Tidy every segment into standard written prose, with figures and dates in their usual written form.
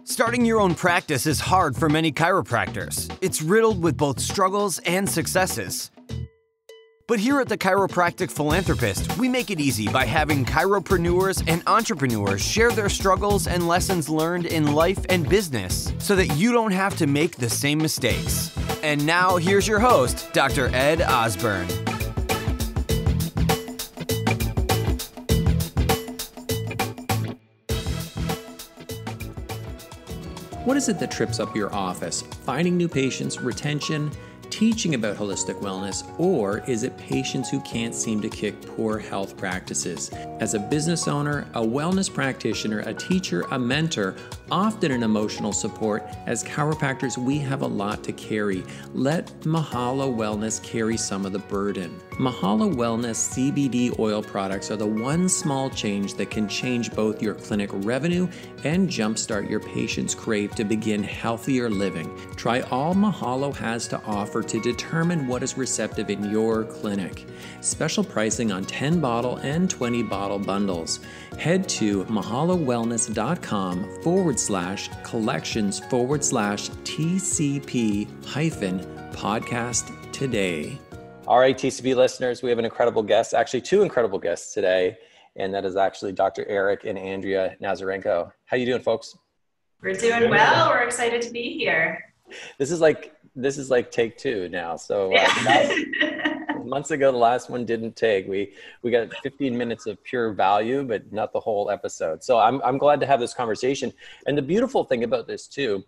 Starting your own practice is hard for many chiropractors. It's riddled with both struggles and successes. But here at the Chiropractic Philanthropist, we make it easy by having chiropreneurs and entrepreneurs share their struggles and lessons learned in life and business so that you don't have to make the same mistakes. And now here's your host, Dr. Ed Osborne. What is it that trips up your office? Finding new patients, retention, teaching about holistic wellness, or is it patients who can't seem to kick poor health practices? As a business owner, a wellness practitioner, a teacher, a mentor, often an emotional support, as chiropractors, we have a lot to carry. Let Mahalo Wellness carry some of the burden. Mahalo Wellness CBD oil products are the one small change that can change both your clinic revenue and jumpstart your patients' crave to begin healthier living. Try all Mahalo has to offer to determine what is receptive in your clinic. Special pricing on 10-bottle and 20-bottle bundles. Head to mahalowellness.com/collections/TCP-podcast today. All right, TCP listeners, we have an incredible guest, actually two incredible guests today, and that is actually Dr. Eric and Andrea Nazerenko. How you doing, folks? We're doing well. We're excited to be here. This is like take two now. So months ago, the last one didn't take. We got 15 minutes of pure value, but not the whole episode. So I'm glad to have this conversation. And the beautiful thing about this too,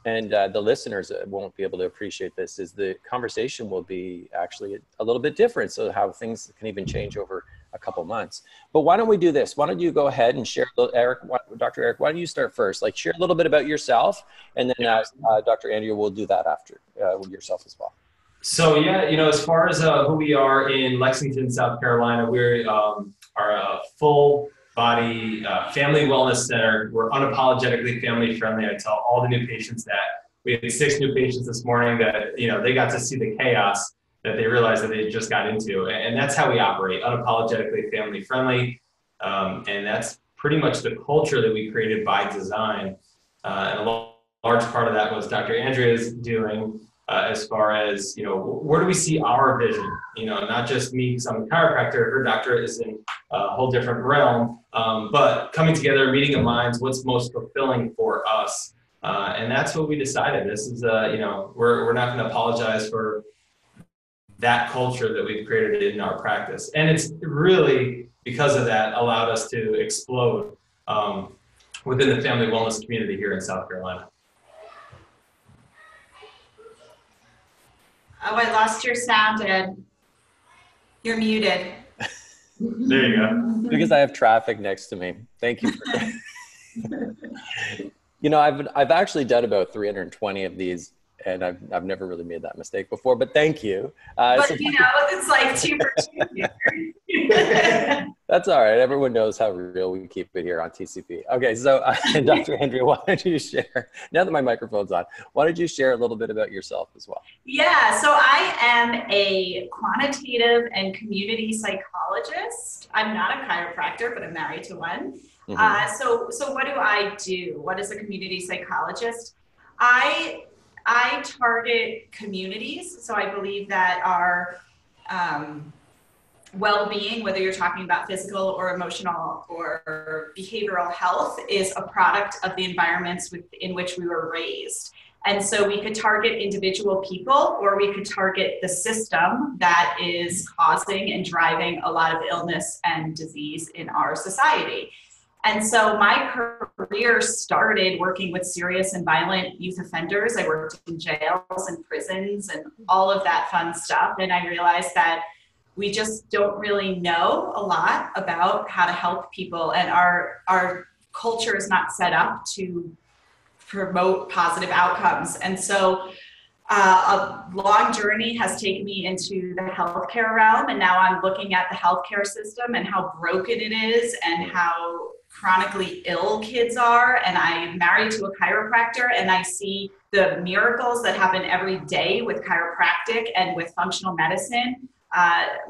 and the listeners won't be able to appreciate this, is the conversation will be actually a little bit different. So how things can even change over a couple months. But why don't we do this? Why don't you go ahead and share, Dr. Eric, why don't you start first? Like share a little bit about yourself, and then Dr. Andrea will do that after with yourself as well. So yeah, as far as who we are in Lexington, South Carolina, we are a full body family wellness center. We're unapologetically family friendly. I tell all the new patients that. We had 6 new patients this morning that, they got to see the chaos that they realized that they just got into. And that's how we operate, unapologetically family friendly. And that's pretty much the culture that we created by design. And a large part of that was Dr. Andrea's doing as far as, where do we see our vision? Not just me, because I'm a chiropractor, her doctorate is in a whole different realm, but coming together, meeting of minds, what's most fulfilling for us. And that's what we decided. This is, we're not going to apologize for that culture that we've created in our practice. And it's really, because of that, allowed us to explode within the family wellness community here in South Carolina. Oh, I lost your sound, Ed. You're muted. There you go. Because I have traffic next to me. Thank you. I've actually done about 320 of these, and I've never really made that mistake before, but thank you. But it's like 2 for 2. That's all right. Everyone knows how real we keep it here on TCP. Okay, so Dr. Andrea, why don't you share, now that my microphone's on, why don't you share a little bit about yourself as well? Yeah, so I am a quantitative and community psychologist. I'm not a chiropractor, but I'm married to one. Mm-hmm. So what do I do? What is a community psychologist? I target communities. So I believe that our well-being, whether you're talking about physical or emotional or behavioral health, is a product of the environments in which we were raised. And so we could target individual people, or we could target the system that is causing and driving a lot of illness and disease in our society. And so my career started working with serious and violent youth offenders. I worked in jails and prisons and all of that fun stuff. And I realized that we just don't really know a lot about how to help people. And our culture is not set up to promote positive outcomes. And so a long journey has taken me into the healthcare realm. And now I'm looking at the healthcare system and how broken it is and how chronically ill kids are. And I'm married to a chiropractor, and I see the miracles that happen every day with chiropractic and with functional medicine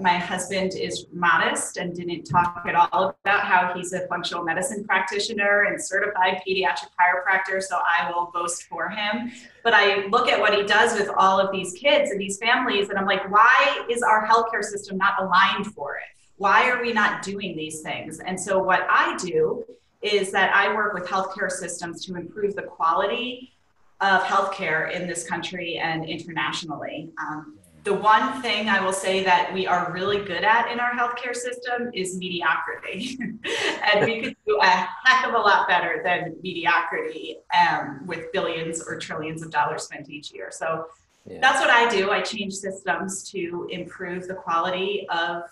My husband is modest and didn't talk at all about how he's a functional medicine practitioner and certified pediatric chiropractor, so I will boast for him. But I look at what he does with all of these kids and these families, and I'm like, why is our healthcare system not aligned for it? Why are we not doing these things? And so what I do is that I work with healthcare systems to improve the quality of healthcare in this country and internationally. The one thing I will say that we are really good at in our healthcare system is mediocrity. And we could do a heck of a lot better than mediocrity with billions or trillions of dollars spent each year. So that's what I do. I change systems to improve the quality of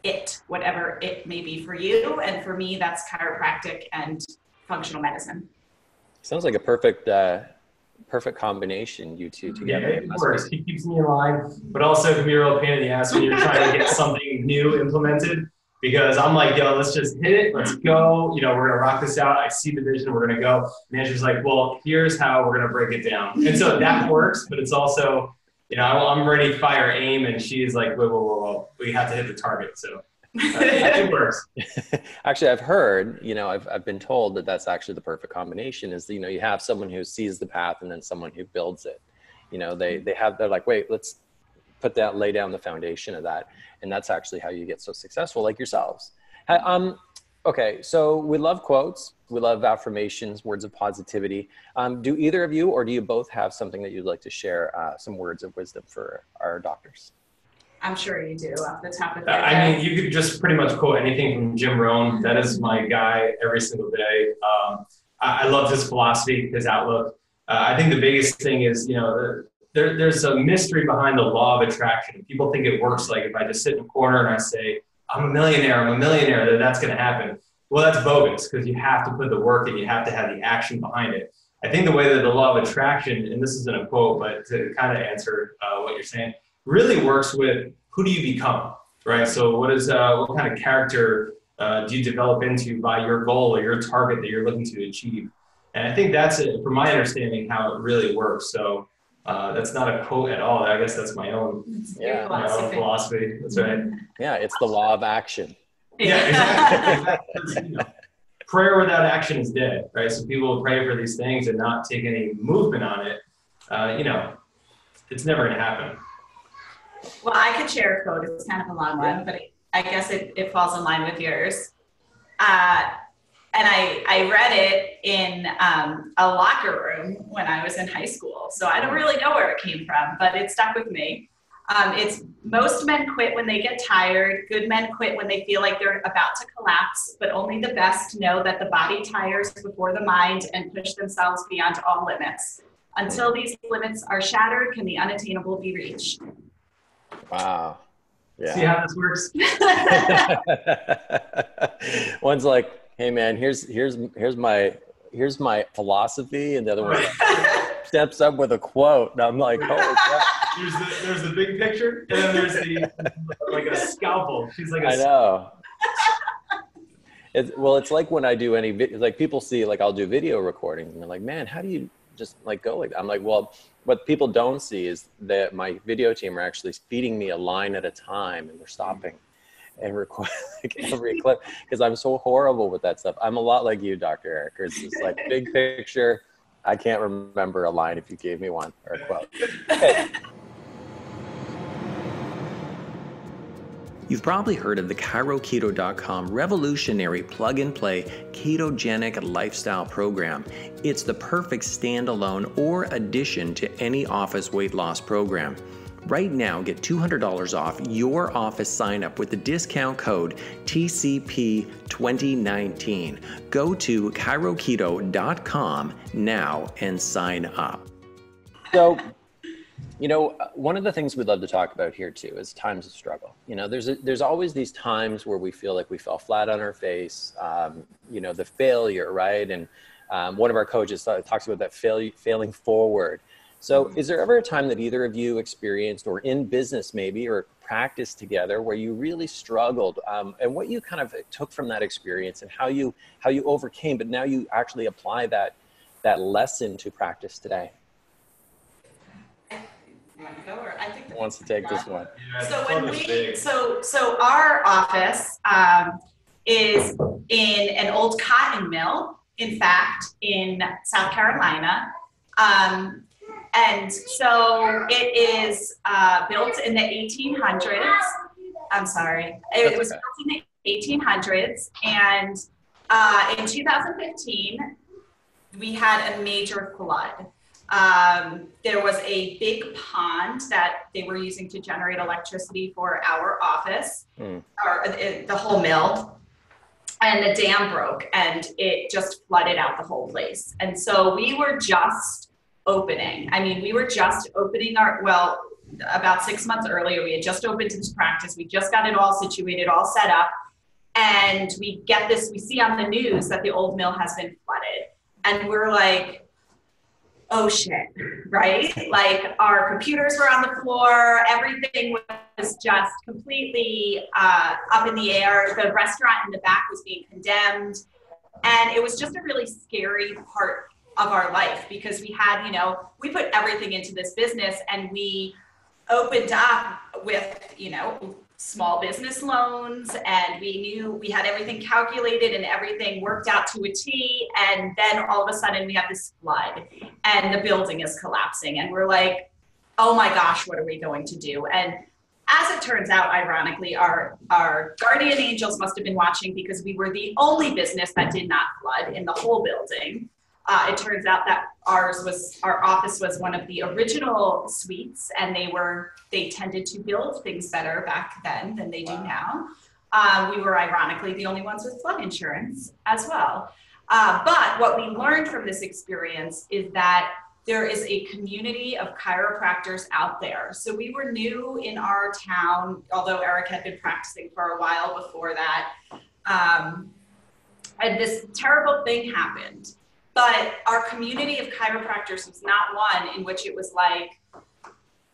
it, whatever it may be for you. And for me, that's chiropractic and functional medicine. Sounds like a perfect combination, you two together. Yeah, it works. He keeps me in line, but also it can be a real pain in the ass when you're trying to get something new implemented, because I'm like, yo, let's just hit it. Let's go. You know, we're going to rock this out. I see the vision. We're going to go. And Andrew's like, well, here's how we're going to break it down. And so that works, but it's also, you know, I'm ready, fire, aim. And she's like, whoa. We have to hit the target. So it works. Actually, I've heard, you know, I've been told that that's actually the perfect combination is, you know, you have someone who sees the path and then someone who builds it. You know, they're like, wait, let's lay down the foundation of that. And that's actually how you get so successful, like yourselves. Okay, so we love quotes. We love affirmations, words of positivity. Do either of you, or do you both have something that you'd like to share, some words of wisdom for our doctors? I'm sure you do off the top of your I head. mean, you could just pretty much quote anything from Jim Rohn. That is my guy every single day. I love his philosophy, his outlook. I think the biggest thing is, you know, there's a mystery behind the law of attraction. People think it works like if I just sit in a corner and I say, I'm a millionaire, that that's going to happen. Well, that's bogus, because you have to put the work and you have to have the action behind it. I think the way that the law of attraction, and this isn't a quote, but to kind of answer what you're saying, really works with who do you become, right? So what kind of character do you develop into by your goal or your target that you're looking to achieve? And I think that's it, from my understanding, how it really works. So that's not a quote at all. I guess that's my own, my own philosophy. That's right. Yeah, it's the law of action. Yeah, exactly. You know, prayer without action is dead, right? So people will pray for these things and not take any movement on it. You know, it's never going to happen. Well, I could share a quote. It's kind of a long one, but I guess it falls in line with yours. And I read it in a locker room when I was in high school. So I don't really know where it came from, but it stuck with me. It's most men quit when they get tired. Good men quit when they feel like they're about to collapse, but only the best know that the body tires before the mind and push themselves beyond all limits. Until these limits are shattered, can the unattainable be reached? Wow. Yeah. See how this works? One's like, hey man, here's my philosophy, and the other one steps up with a quote, and I'm like, holy crap. There's the big picture, and then there's the like a scalpel. She's like, I know. It's like when I do any like people see, like I'll do video recordings, and they're like, man, how do you just like go like that? I'm like, well, what people don't see is that my video team are actually feeding me a line at a time, and they're stopping and record like every clip, because I'm so horrible with that stuff. I'm a lot like you, Dr. Eric. It's just like big picture. I can't remember a line if you gave me one or a quote. Okay. You've probably heard of the ChiroKeto.com revolutionary plug-and-play ketogenic lifestyle program. It's the perfect standalone or addition to any office weight loss program. Right now, get $200 off your office sign up with the discount code TCP2019. Go to ChiroKeto.com now and sign up. So, you know, one of the things we'd love to talk about here too is times of struggle. You know, there's always these times where we feel like we fell flat on our face, you know, the failure, right? And one of our coaches talks about that failing forward. So is there ever a time that either of you experienced, or in business maybe, or practice together, where you really struggled, and what you kind of took from that experience and how you overcame, but now you actually apply that lesson to practice today? You want to go, or I think wants to take this one. So our office is in an old cotton mill, in fact, in South Carolina. And so it is built in the 1800s. I'm sorry. It was built in the 1800s. And in 2015, we had a major flood. There was a big pond that they were using to generate electricity for our office, or the whole mill. And the dam broke and it just flooded out the whole place. And so we were just opening. I mean, we were just opening about 6 months earlier, we had just opened this practice. We just got it all situated, all set up. And we see on the news that the old mill has been flooded. And we're like, oh shit, right? Like our computers were on the floor. Everything was just completely up in the air. The restaurant in the back was being condemned. And it was just a really scary part of our life because we had, we put everything into this business and we opened up with, small business loans, and we knew we had everything calculated and everything worked out to a T. And then all of a sudden we have this flood and the building is collapsing. And we're like, oh my gosh, what are we going to do? And as it turns out, ironically, our guardian angels must have been watching because we were the only business that did not flood in the whole building. It turns out that our office was one of the original suites, and they tended to build things better back then than they do now. We were ironically the only ones with flood insurance as well. But what we learned from this experience is that there is a community of chiropractors out there. So we were new in our town, although Eric had been practicing for a while before that. And this terrible thing happened. But our community of chiropractors was not one in which it was like,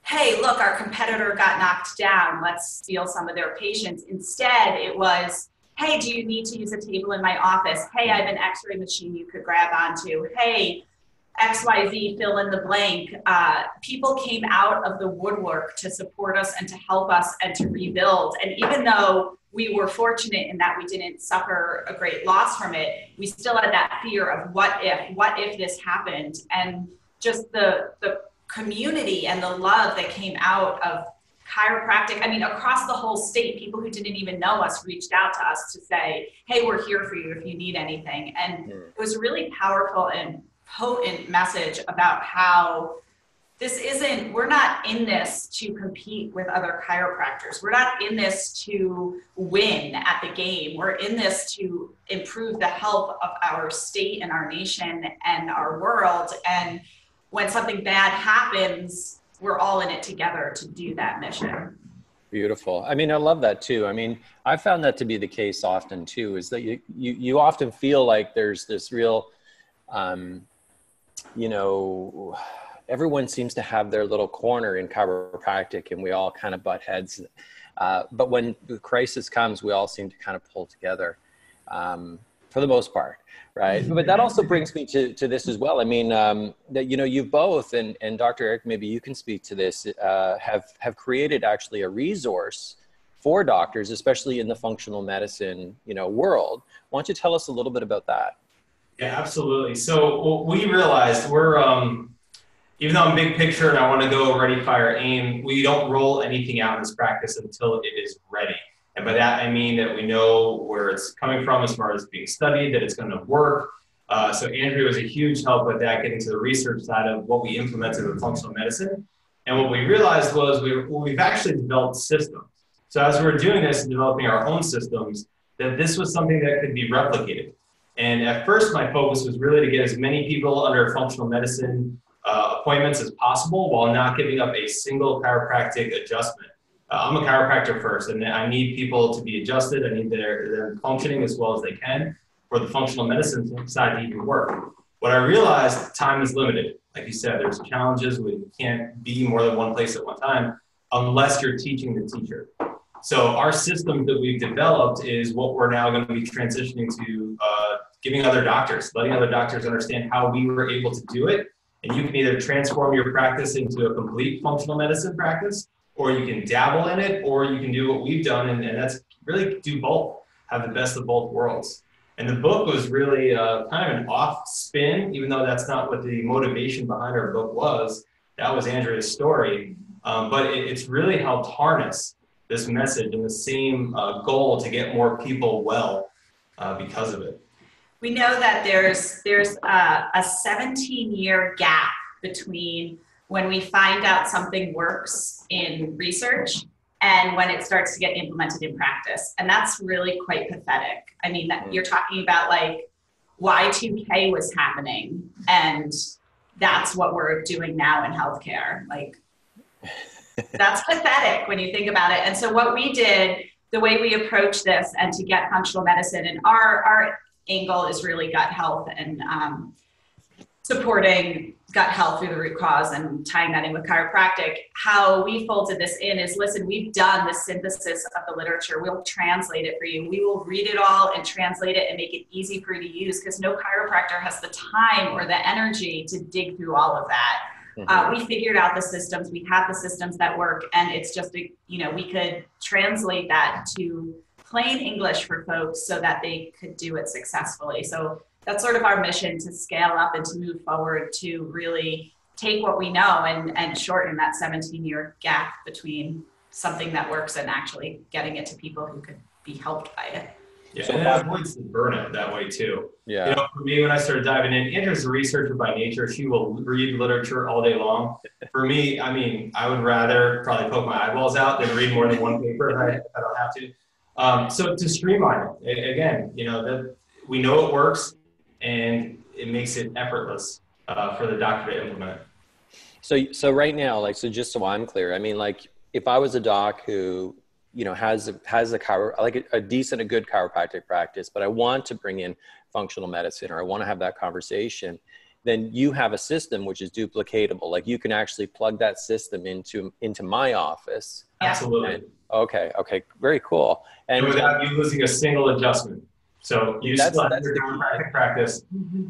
hey, look, our competitor got knocked down. Let's steal some of their patients. Instead, it was, hey, do you need to use a table in my office? Hey, I have an x-ray machine you could grab onto. Hey, XYZ, fill in the blank. People came out of the woodwork to support us and to help us and to rebuild. And even though we were fortunate in that we didn't suffer a great loss from it, we still had that fear of what if this happened? And just the community and the love that came out of chiropractic, I mean, across the whole state, people who didn't even know us reached out to us to say, hey, we're here for you if you need anything. And it was a really powerful and potent message about how we're not in this to compete with other chiropractors. We're not in this to win at the game. We're in this to improve the health of our state and our nation and our world. And when something bad happens, we're all in it together to do that mission. Beautiful. I mean, I love that too. I mean, I found that to be the case often too, is that you often feel like there's this real, everyone seems to have their little corner in chiropractic and we all kind of butt heads. But when the crisis comes, we all seem to kind of pull together for the most part, right? But that also brings me to this as well. I mean, that, you've both, and Dr. Eric, maybe you can speak to this, have created actually a resource for doctors, especially in the functional medicine, world. Why don't you tell us a little bit about that? Yeah, absolutely. So what we realized, we're, even though I'm big picture and I want to go ready, fire, aim, we don't roll anything out in this practice until it is ready. And by that, I mean that we know where it's coming from as far as being studied, that it's going to work. So Andrea was a huge help with that, getting to the research side of what we implemented with functional medicine. And what we realized was we've actually developed systems. So as we were doing this and developing our own systems, that this was something that could be replicated. And at first, my focus was really to get as many people under functional medicine appointments as possible while not giving up a single chiropractic adjustment. I'm a chiropractor first, and I need people to be adjusted. I need their functioning as well as they can for the functional medicine side to even work. What I realized, time is limited. Like you said, there's challenges. We can't be more than one place at one time unless you're teaching the teacher. So our system that we've developed is what we're now going to be transitioning to giving other doctors, letting other doctors understand how we were able to do it. And you can either transform your practice into a complete functional medicine practice, or you can dabble in it, or you can do what we've done, and that's really do both, have the best of both worlds. And the book was really kind of an off spin, even though that's not what the motivation behind our book was. That was Andrea's story. But it's really helped harness this message and the same goal to get more people well because of it. We know that there's a 17-year gap between when we find out something works in research and when it starts to get implemented in practice. And that's really quite pathetic. I mean, that you're talking about like Y2K was happening, and that's what we're doing now in healthcare. Like, that's pathetic when you think about it. And so what we did, the way we approach this and to get functional medicine, and our angle is really gut health and supporting gut health through the root cause and tying that in with chiropractic. How we folded this in is, listen, we've done the synthesis of the literature. We'll translate it for you. We will read it all and translate it and make it easy for you to use, because no chiropractor has the time or the energy to dig through all of that. We figured out the systems. We have the systems that work, and it's just, we could translate that to plain English for folks so that they could do it successfully. So that's sort of our mission, to scale up and to move forward, to really take what we know and shorten that 17-year gap between something that works and actually getting it to people who could be helped by it. Yeah, so and it avoids the burnout that way too. Yeah. For me, when I started diving in, Andrew's a researcher by nature. She will read literature all day long. For me, I mean, I would rather probably poke my eyeballs out than read more than one paper if I don't have to. So to streamline it, again, that we know it works, and it makes it effortless for the doctor to implement. So right now, so just so I'm clear, I mean, if I was a doc who has a good chiropractic practice, but I want to bring in functional medicine, or I want to have that conversation, then you have a system which is duplicatable. Like, you can actually plug that system into my office. Absolutely. Okay. Very cool. And without you losing a single adjustment. So you still have your chiropractic practice,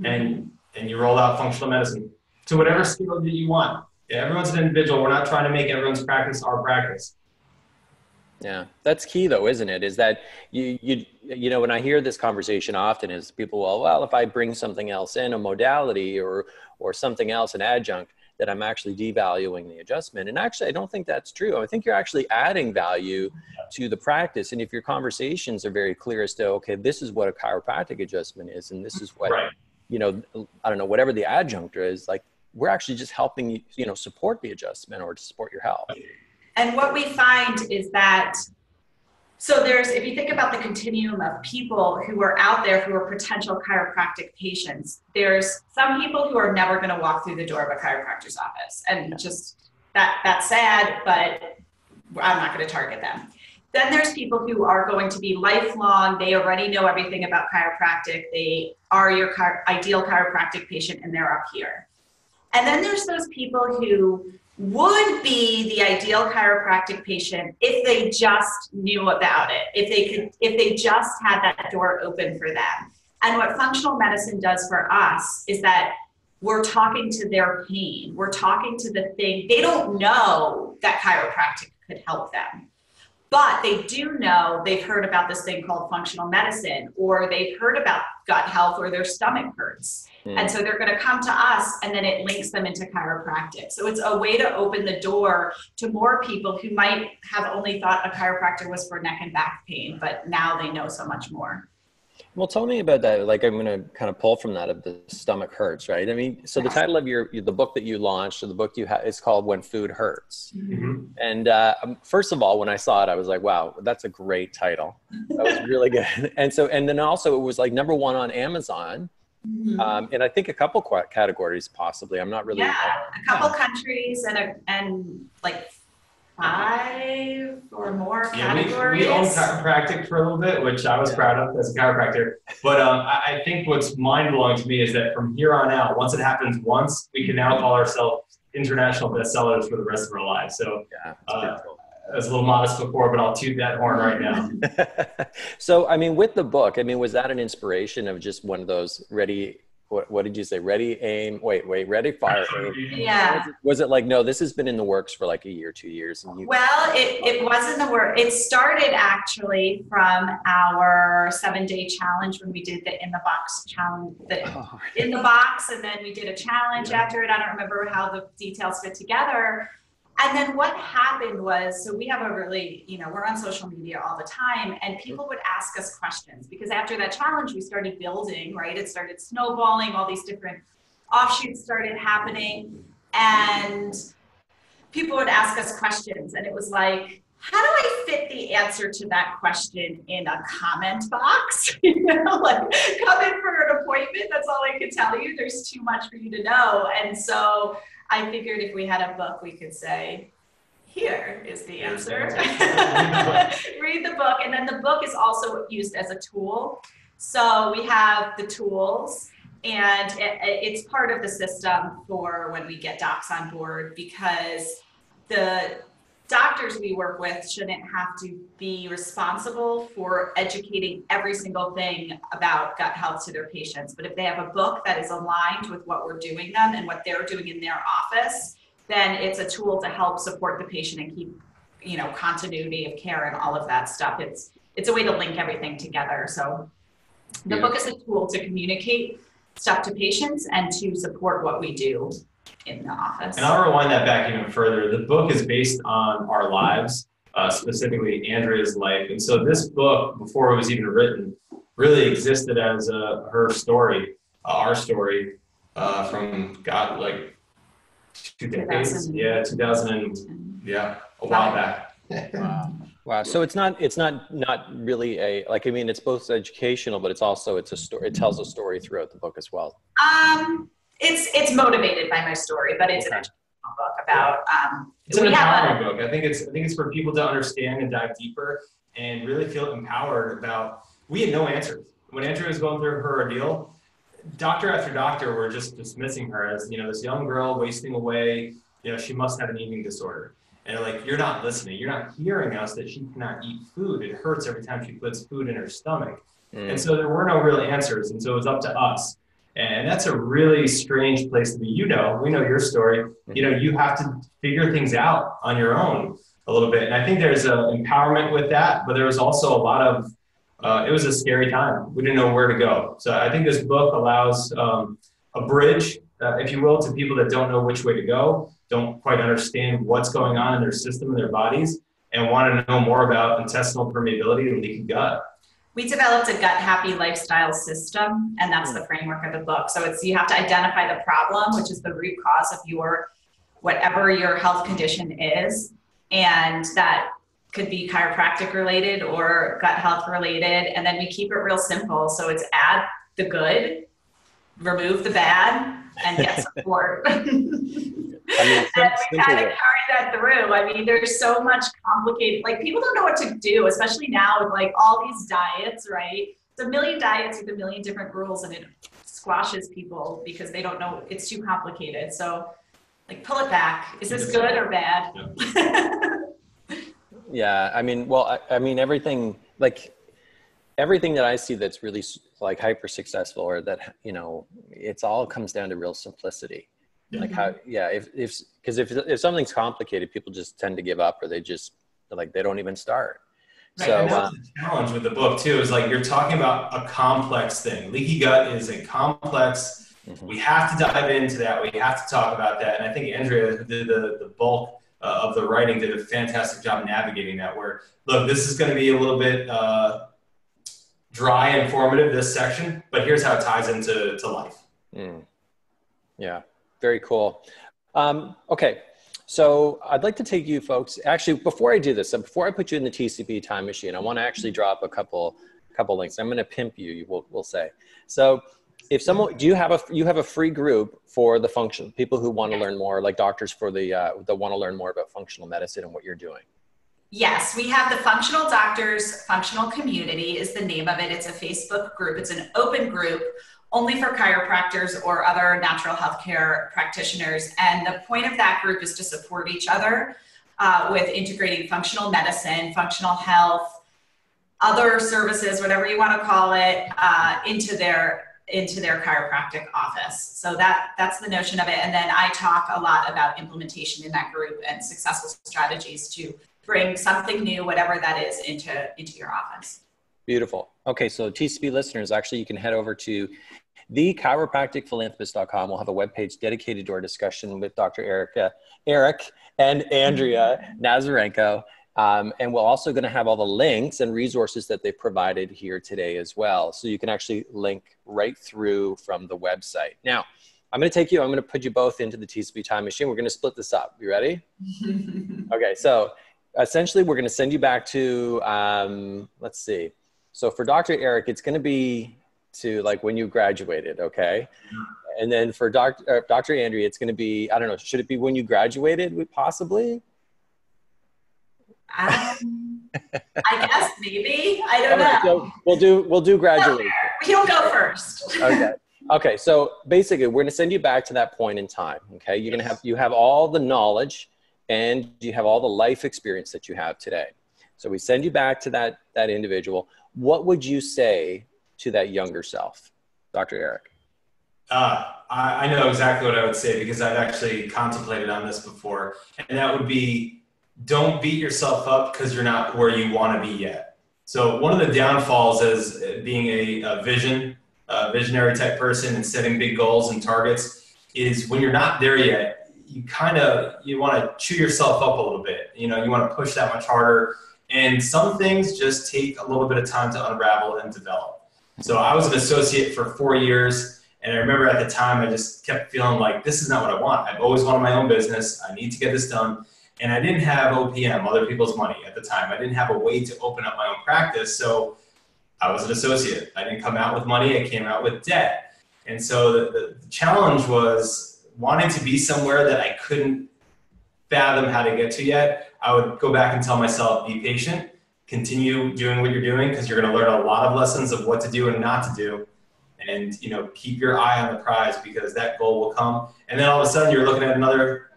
and you roll out functional medicine to whatever skill that you want. Everyone's an individual. We're not trying to make everyone's practice our practice. Yeah, that's key though, isn't it? Is that when I hear this conversation often is people, well, if I bring something else in, a modality or something else, an adjunct, that I'm actually devaluing the adjustment. And actually, I don't think that's true. I think you're actually adding value to the practice. And if your conversations are very clear as to, okay, this is what a chiropractic adjustment is, and this is what, I don't know, whatever the adjunct is, like, we're actually just helping you, support the adjustment or to support your health. And what we find is that, so if you think about the continuum of people who are out there who are potential chiropractic patients, there's some people who are never going to walk through the door of a chiropractor's office. And just that's sad, but I'm not going to target them. Then there's people who are going to be lifelong. They already know everything about chiropractic. They are your ideal chiropractic patient, and they're up here. And then there's those people who would be the ideal chiropractic patient if they just knew about it, if they just had that door open for them. And what functional medicine does for us is that we're talking to their pain. We're talking to the thing. They don't know that chiropractic could help them, but they do know, they've heard about this thing called functional medicine, or they've heard about gut health, or their stomach hurts. And so they're going to come to us, and then it links them into chiropractic. So it's a way to open the door to more people who might have only thought a chiropractor was for neck and back pain, but now they know so much more. Well, tell me about that. Like, I'm going to kind of pull from that of the stomach hurts, right? I mean, so the title of the book that you launched, or the book you have, is called When Food Hurts. Mm-hmm. And first of all, when I saw it, I was like, wow, that's a great title. That was really good. And then also it was like #1 on Amazon. Mm-hmm. And I think a couple categories possibly. I'm not really. Yeah, a couple countries and like 5 or more categories. We own chiropractic for a little bit, which I was proud of as a chiropractor. But I think what's mind-blowing to me is that from here on out, once it happens once, we can now call ourselves international bestsellers for the rest of our lives. So I was a little modest before, but I'll toot that horn right now. So, I mean, with the book, I mean, was that an inspiration of just one of those ready what did you say? Ready, aim, wait, ready, fire, aim. Yeah. Was it like, no, this has been in the works for like a year, 2 years? And you... Well, it was in the work. It started actually from our 7-day challenge when we did the in the box challenge, in the box. And then we did a challenge after it. I don't remember how the details fit together. And then what happened was, so we have a really, we're on social media all the time, and people would ask us questions because after that challenge, we started building, right? It started snowballing, all these different offshoots started happening, and people would ask us questions. And it was like, how do I fit the answer to that question in a comment box? Like come in for an appointment. That's all I can tell you. There's too much for you to know. And so I figured if we had a book, we could say, here is the answer. Read the book. And then the book is also used as a tool. So we have the tools, and it's part of the system for when we get docs on board, because the doctors we work with shouldn't have to be responsible for educating every single thing about gut health to their patients. But if they have a book that is aligned with what we're doing them and what they're doing in their office, then it's a tool to help support the patient and keep, continuity of care and all of that stuff. It's a way to link everything together. So the book is a tool to communicate stuff to patients and to support what we do in the office. And I'll rewind that back even further. The book is based on our lives, specifically Andrea's life. And so this book, before it was even written, really existed as her story, our story, from God, like 2 decades. 2000 a while back. Wow. So it's not really it's both educational, but it's a story. It tells a story throughout the book as well. It's motivated by my story, but it's an educational book about. It's an empowerment book. I think it's for people to understand and dive deeper and really feel empowered about. We had no answers when Andrea was going through her ordeal. Doctor after doctor were just dismissing her as this young girl wasting away. She must have an eating disorder. And they're like, you're not listening. You're not hearing us that she cannot eat food. It hurts every time she puts food in her stomach. And so there were no real answers. And so it was up to us. And that's a really strange place to be. We know your story. You have to figure things out on your own a little bit. And I think there's an empowerment with that, but there was also a lot of, it was a scary time. We didn't know where to go. So I think this book allows a bridge, if you will, to people that don't know which way to go, don't quite understand what's going on in their system and their bodies, and want to know more about intestinal permeability and leaky gut. We developed a gut happy lifestyle system, and that's the framework of the book. So you have to identify the problem, which is the root cause of whatever your health condition is. And that could be chiropractic related or gut health related. And then we keep it real simple. So it's add the good, remove the bad, and get support. And we kind of carry that through. I mean, there's so much complicated, people don't know what to do, especially now with all these diets, right? It's a million diets with a million different rules, and it squashes people because they don't know, it's too complicated. So pull it back. Is this good or bad? Yeah. Everything, everything that I see that's really hyper successful, or that, it's all comes down to real simplicity. If something's complicated, people just tend to give up, or they don't even start. Right. So that's the challenge with the book too, is you're talking about a complex thing. Leaky gut is a complex. We have to dive into that. We have to talk about that. And I think Andrea, who did the bulk of the writing, did a fantastic job navigating that. Where, look, this is going to be a little bit dry and informative, this section, but here's how it ties into life. Yeah. Very cool. Okay. So I'd like to take you folks, actually, before I do this, before I put you in the TCP time machine, I want to actually drop a couple links. I'm going to pimp you, we'll say. So if someone, you have a free group for the function, people who want to learn more, like doctors for that want to learn more about functional medicine and what you're doing. Yes, we have the Functional Doctors Functional Community is the name of it. It's a Facebook group. It's an open group only for chiropractors or other natural healthcare practitioners. And the point of that group is to support each other with integrating functional medicine, functional health, other services, whatever you want to call it, into their into their chiropractic office. So that's the notion of it. And then I talk a lot about implementation in that group and successful strategies to bring something new, whatever that is, into your office. Beautiful. Okay, so TCP listeners, actually, you can head over to thechiropracticphilanthropist.com. We'll have a webpage dedicated to our discussion with Dr. Eric and Andrea Nazerenko. And we're also going to have all the links and resources that they provided here today as well. So you can actually link right through from the website. Now, I'm going to put you both into the TCP time machine. We're going to split this up. You ready? Okay, so essentially we're going to send you back to, let's see. So for Dr. Eric, it's going to be to like when you graduated, okay? And then for Dr. Andrea, it's going to be, I don't know, should it be when you graduated possibly? I guess maybe. I don't know. So we'll do graduation. He'll go first. Okay. So basically, we're going to send you back to that point in time. Okay. You're going to you have all the knowledge and you have all the life experience that you have today. So we send you back to that individual. What would you say to that younger self, Dr. Eric? I know exactly what I would say because I've actually contemplated on this before, and that would be, don't beat yourself up because you're not where you want to be yet. So one of the downfalls as being a visionary type person and setting big goals and targets is when you're not there yet, you want to chew yourself up a little bit. You want to push that much harder. And some things just take a little bit of time to unravel and develop. So I was an associate for 4 years. And I remember at the time, I just kept feeling like, this is not what I want. I've always wanted my own business. I need to get this done. And I didn't have OPM, other people's money at the time. I didn't have a way to open up my own practice. So I was an associate. I didn't come out with money. I came out with debt. And so the challenge was wanting to be somewhere that I couldn't fathom how to get to yet. I would go back and tell myself, be patient, continue doing what you're doing, because you're going to learn a lot of lessons of what to do and not to do. And, keep your eye on the prize because that goal will come. And then all of a sudden you're looking at another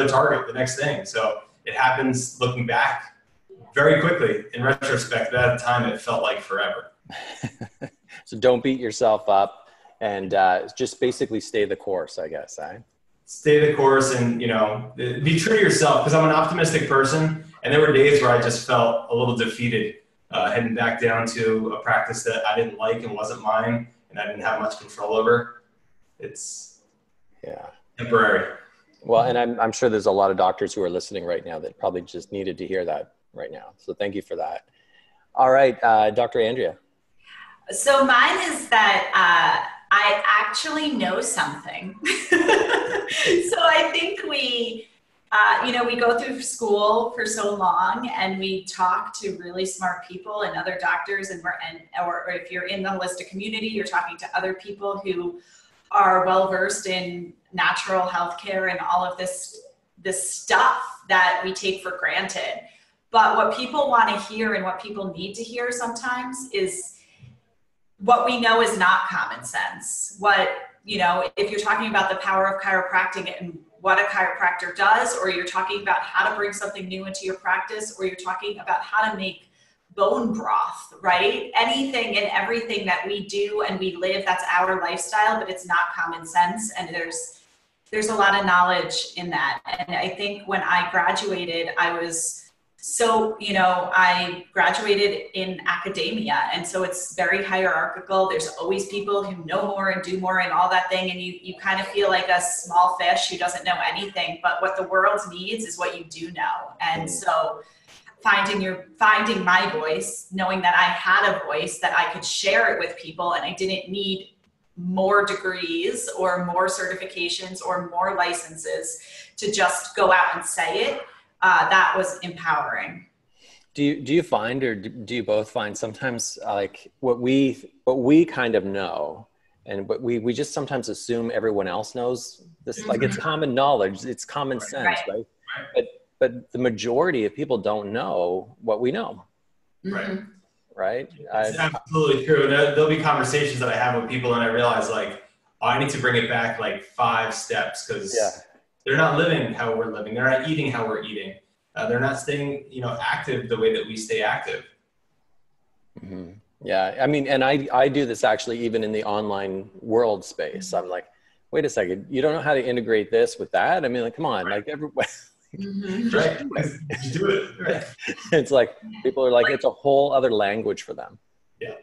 target, the next thing. So it happens looking back very quickly in retrospect, but at the time it felt like forever. So don't beat yourself up and just basically stay the course, I guess. Stay the course and, be true to yourself, because I'm an optimistic person. And there were days where I just felt a little defeated, heading back down to a practice that I didn't like and wasn't mine and I didn't have much control over. It's temporary. Well, and I'm sure there's a lot of doctors who are listening right now that probably just needed to hear that right now. So thank you for that. All right, Dr. Andrea. So mine is that I actually know something. So I think we go through school for so long and we talk to really smart people and other doctors or if you're in the holistic community, you're talking to other people who are well-versed in natural healthcare and all of this stuff that we take for granted. But what people want to hear and what people need to hear sometimes is what we know is not common sense. If you're talking about the power of chiropractic and what a chiropractor does, or you're talking about how to bring something new into your practice, or you're talking about how to make bone broth, right? Anything and everything that we do and we live, that's our lifestyle, but it's not common sense. And there's a lot of knowledge in that. And I think when I graduated, I graduated in academia. And so it's very hierarchical. There's always people who know more and do more and all that thing. And you kind of feel like a small fish who doesn't know anything, but what the world needs is what you do know. And so finding my voice, knowing that I had a voice, that I could share it with people and I didn't need more degrees or more certifications or more licenses to just go out and say it. That was empowering. Do you find, or do you both find sometimes like what we kind of know, and what we just sometimes assume everyone else knows this, like it's common knowledge, it's common sense, right? But the majority of people don't know what we know. Right. It's absolutely true. There'll be conversations that I have with people and I realize I need to bring it back 5 steps because they're not living how we're living. They're not eating how we're eating. They're not staying, active the way that we stay active. Mm-hmm. Yeah. I mean, and I do this actually even in the online world space. I'm like, wait a second, you don't know how to integrate this with that? I mean, like, come on, like everybody. Right. Just do it. Right. It's like, people are like, it's a whole other language for them. Yeah.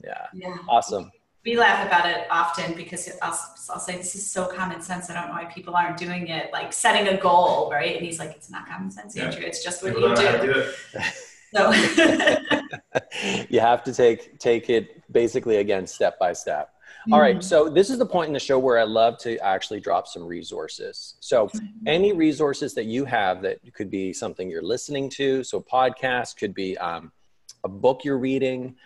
Yeah. Awesome. We laugh about it often because I'll say, this is so common sense. I don't know why people aren't doing it. Like setting a goal, right? And he's like, it's not common sense, Andrea. It's just what you do. So you have to take it basically, again, step by step. All right. So this is the point in the show where I love to actually drop some resources. So any resources that you have that could be something you're listening to. So podcast could be a book you're reading,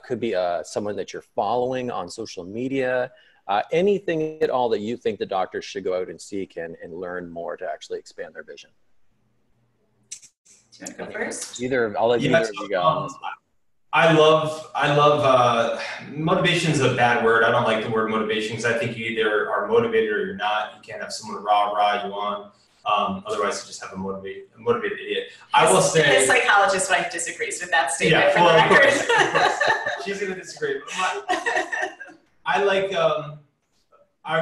could be someone that you're following on social media, anything at all that you think the doctors should go out and seek and learn more to actually expand their vision. Do you want to go first? I'll let either of you go. I love motivation is a bad word. I don't like the word motivation because I think you either are motivated or you're not. You can't have someone rah you on. Otherwise, you just have a motivated idiot. I will say, the psychologist wife disagrees with that statement. Yeah, for the record. Of course. She's going to disagree. I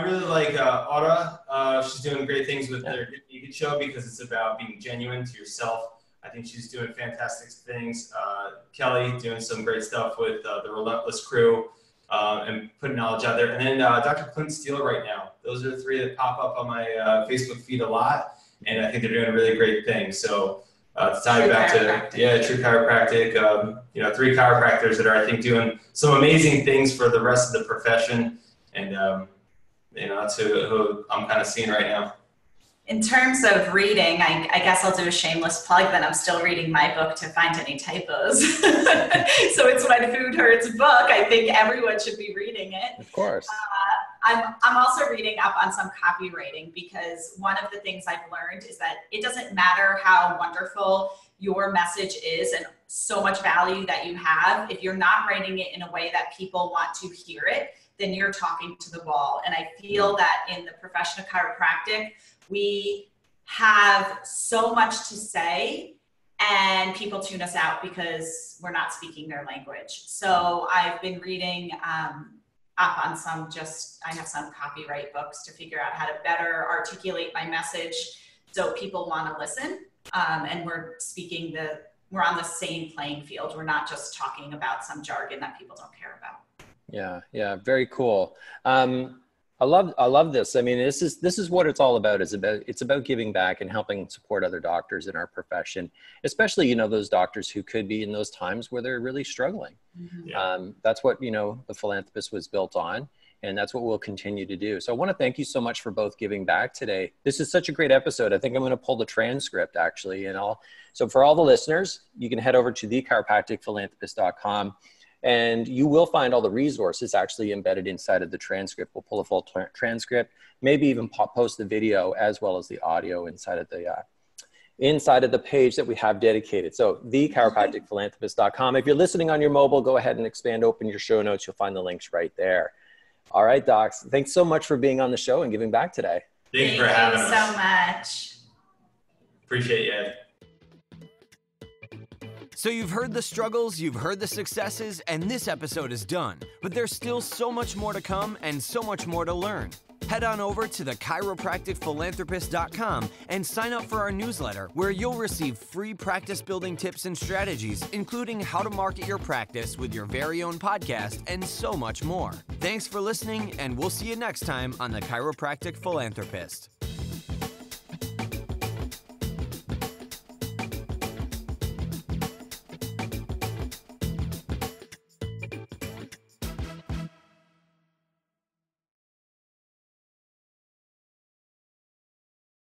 really like Aura. She's doing great things with their Naked show because it's about being genuine to yourself. I think she's doing fantastic things. Kelly doing some great stuff with the Relentless crew and putting knowledge out there. And then Dr. Clint Steele right now. Those are the three that pop up on my Facebook feed a lot. And I think they're doing a really great thing. So to tie it back to, True Chiropractic, three chiropractors that are, I think, doing some amazing things for the rest of the profession. And, that's who I'm kind of seeing right now. In terms of reading, I guess I'll do a shameless plug that I'm still reading my book to find any typos. So it's When Food Hurts book. I think everyone should be reading it. Of course. I'm also reading up on some copywriting because one of the things I've learned is that it doesn't matter how wonderful your message is and so much value that you have. If you're not writing it in a way that people want to hear it, then you're talking to the wall. And I feel that in the profession of chiropractic, we have so much to say and people tune us out because we're not speaking their language. So I've been reading up on I have some copyright books to figure out how to better articulate my message so people want to listen. And we're on the same playing field. We're not just talking about some jargon that people don't care about. Yeah. Very cool. I love this. I mean, this is what it's all about. It's about giving back and helping support other doctors in our profession, especially, those doctors who could be in those times where they're really struggling. That's what, the Philanthropist was built on, and that's what we'll continue to do. So I want to thank you so much for both giving back today. This is such a great episode. I think I'm going to pull the transcript actually, so for all the listeners, you can head over to thechiropracticphilanthropist.com. And you will find all the resources actually embedded inside of the transcript. We'll pull a full transcript, maybe even post the video as well as the audio inside of the page that we have dedicated. So thechiropracticphilanthropist.com. If you're listening on your mobile, go ahead and open your show notes. You'll find the links right there. All right, docs. Thanks so much for being on the show and giving back today. Thanks for having us. Thank you so much. Appreciate you. So you've heard the struggles, you've heard the successes, and this episode is done. But there's still so much more to come and so much more to learn. Head on over to thechiropracticphilanthropist.com and sign up for our newsletter, where you'll receive free practice building tips and strategies, including how to market your practice with your very own podcast and so much more. Thanks for listening, and we'll see you next time on The Chiropractic Philanthropist.